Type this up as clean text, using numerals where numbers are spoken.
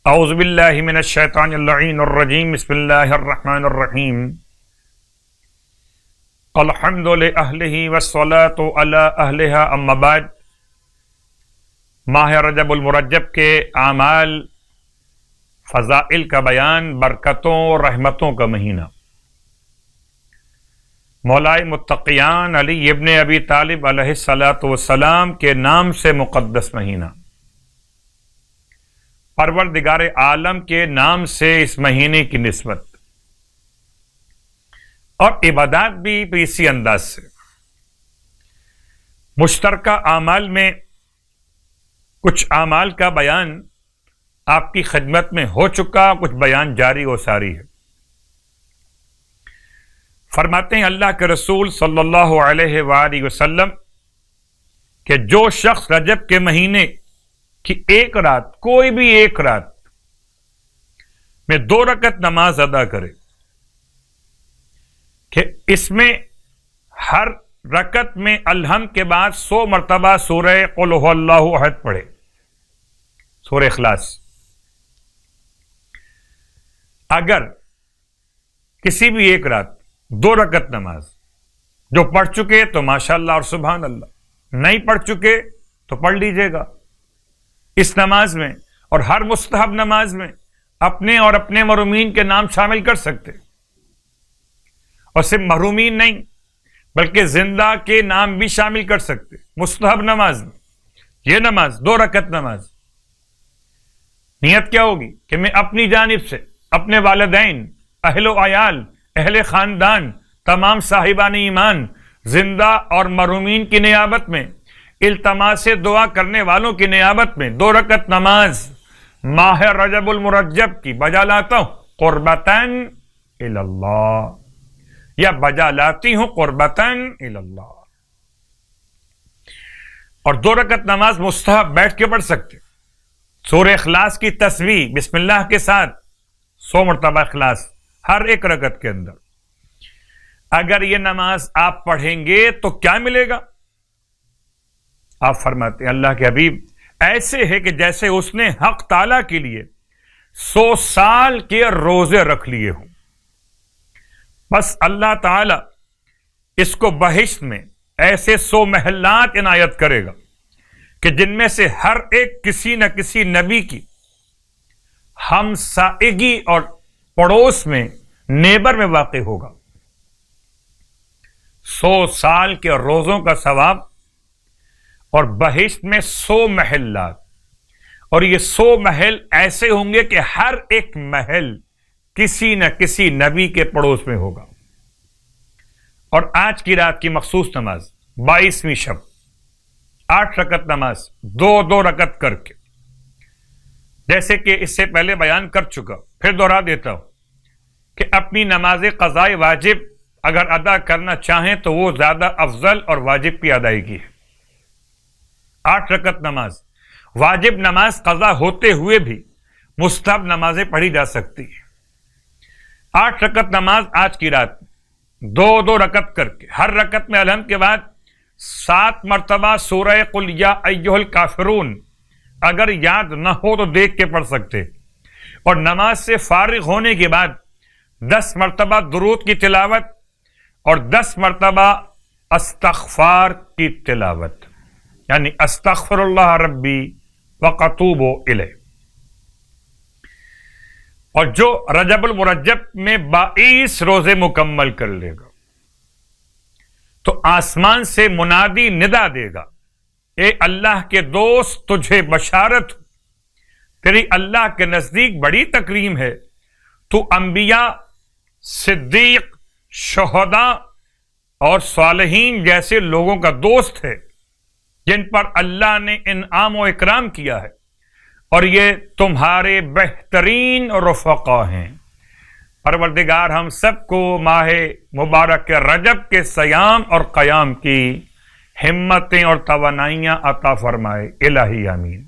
اعوذ باللہ من الشیطان اللعین الرجیم بسم اللہ الرحمن الرحیم الحمد لأہلہ والصلاة علی اہلہا اما بعد۔ ماہ رجب المرجب کے اعمال، فضائل کا بیان، برکتوں رحمتوں کا مہینہ، مولائے متقیان علی ابن ابی طالب علیہ السلام کے نام سے مقدس مہینہ، پروردگار عالم کے نام سے اس مہینے کی نسبت، اور عبادات بھی اسی انداز سے۔ مشترکہ اعمال میں کچھ اعمال کا بیان آپ کی خدمت میں ہو چکا، کچھ بیان جاری و ساری ہے۔ فرماتے ہیں اللہ کے رسول صلی اللہ علیہ وآلہ وسلم کہ جو شخص رجب کے مہینے کی ایک رات، کوئی بھی ایک رات میں 2 رکعت نماز ادا کرے، کہ اس میں ہر رکعت میں الحمد کے بعد 100 مرتبہ سورہ قل هو اللہ احد پڑھے، سورہ اخلاص۔ اگر کسی بھی ایک رات 2 رکعت نماز جو پڑھ چکے تو ماشاءاللہ اور سبحان اللہ، نہیں پڑھ چکے تو پڑھ لیجئے گا۔ اس نماز میں اور ہر مستحب نماز میں اپنے اور اپنے محرومین کے نام شامل کر سکتے، اور صرف محرومین نہیں بلکہ زندہ کے نام بھی شامل کر سکتے مستحب نماز میں۔ یہ نماز 2 رکعت نماز، نیت کیا ہوگی کہ میں اپنی جانب سے اپنے والدین، اہل و عیال، اہل خاندان، تمام صاحبان ایمان، زندہ اور محرومین کی نیابت میں، التماس دعا کرنے والوں کی نیابت میں 2 رکعت نماز ماہ رجب المرجب کی بجا لاتا ہوں قربتاً الی اللہ، یا بجا لاتی ہوں قربتاً الی اللہ۔ اور 2 رکعت نماز مستحب بیٹھ کے پڑھ سکتے، سورہ اخلاص کی تسبیح بسم اللہ کے ساتھ 100 مرتبہ اخلاص ہر ایک رکعت کے اندر۔ اگر یہ نماز آپ پڑھیں گے تو کیا ملے گا؟ آپ فرماتے ہیں اللہ کے حبیب ایسے ہے کہ جیسے اس نے حق تعالیٰ کے لیے 100 سال کے روزے رکھ لیے ہوں۔ بس اللہ تعالیٰ اس کو بہشت میں ایسے 100 محلات عنایت کرے گا کہ جن میں سے ہر ایک کسی نہ کسی نبی کی ہمسائیگی اور پڑوس میں، نیبر میں واقع ہوگا۔ 100 سال کے روزوں کا ثواب، اور بہشت میں 100 محلات، اور یہ 100 محل ایسے ہوں گے کہ ہر ایک محل کسی نہ کسی نبی کے پڑوس میں ہوگا۔ اور آج کی رات کی مخصوص نماز 22ویں شب، 8 رکعت نماز 2 رکعت کر کے، جیسے کہ اس سے پہلے بیان کر چکا، پھر دوہرا دیتا ہوں کہ اپنی نماز قضاء واجب اگر ادا کرنا چاہیں تو وہ زیادہ افضل اور واجب کی ادائیگی ہے۔ 8 رکعت نماز، واجب نماز قضا ہوتے ہوئے بھی مستحب نمازیں پڑھی جا سکتی ہیں۔ 8 رکعت نماز آج کی رات 2 رکعت کر کے، ہر رکعت میں الحمد کے بعد 7 مرتبہ سورہ قل یا ایھا الکافرون، اگر یاد نہ ہو تو دیکھ کے پڑھ سکتے، اور نماز سے فارغ ہونے کے بعد 10 مرتبہ درود کی تلاوت اور 10 مرتبہ استغفار کی تلاوت، یعنی استغفر اللہ ربی واتوب الیہ۔ اور جو رجب المرجب میں 22 روزے مکمل کر لے گا تو آسمان سے منادی ندا دے گا، اے اللہ کے دوست تجھے بشارت، تیری اللہ کے نزدیک بڑی تکریم ہے، تو انبیاء، صدیق، شہداء اور صالحین جیسے لوگوں کا دوست ہے جن پر اللہ نے انعام و اکرام کیا ہے، اور یہ تمہارے بہترین رفقا ہیں۔ پروردگار ہم سب کو ماہ مبارک رجب کے صیام اور قیام کی ہمتیں اور توانائیاں عطا فرمائے، الہی آمین۔